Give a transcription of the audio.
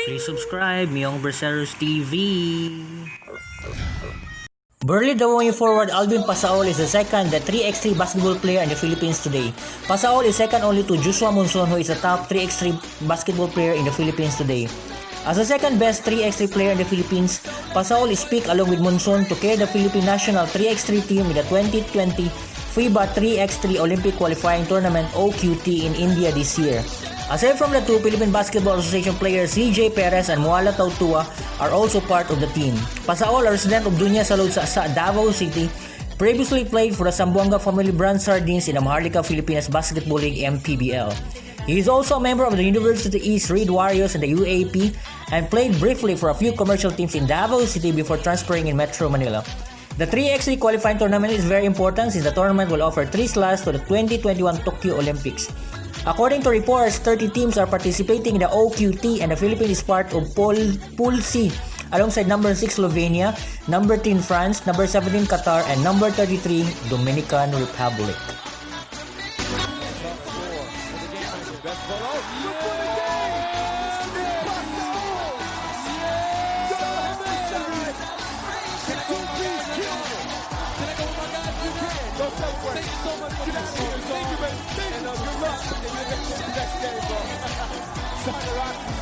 Please subscribe, Myong Berseros TV. Burley Dawong forward Alvin Pasaol is the second, the 3x3 basketball player in the Philippines today. Pasaol is second only to Joshua Monson, who is a top 3x3 basketball player in the Philippines today. As the second best 3x3 player in the Philippines, Pasaol is picked along with Monson to carry the Philippine national 3x3 team in the 2020 FIBA 3x3 Olympic Qualifying Tournament OQT in India this year. Aside from the two, Philippine Basketball Association players CJ Perez and Muala Tautua are also part of the team. Pasaol, a resident of Dunya Salud sa Davao City, previously played for the Zamboanga Family Brand Sardines in the Maharlika Philippines Basketball League MPBL. He is also a member of the University East Reed Warriors in the UAP and played briefly for a few commercial teams in Davao City before transferring in Metro Manila. The 3x3 qualifying tournament is very important since the tournament will offer 3 slots to the 2021 Tokyo Olympics. According to reports, 30 teams are participating in the OQT and the Philippines is part of Pool C alongside number 6 Slovenia, number 10 France, number 17 Qatar, and number 33 Dominican Republic. Thank you so much for that. Thank you, man. And good luck in your next game, bro. Sign the rock.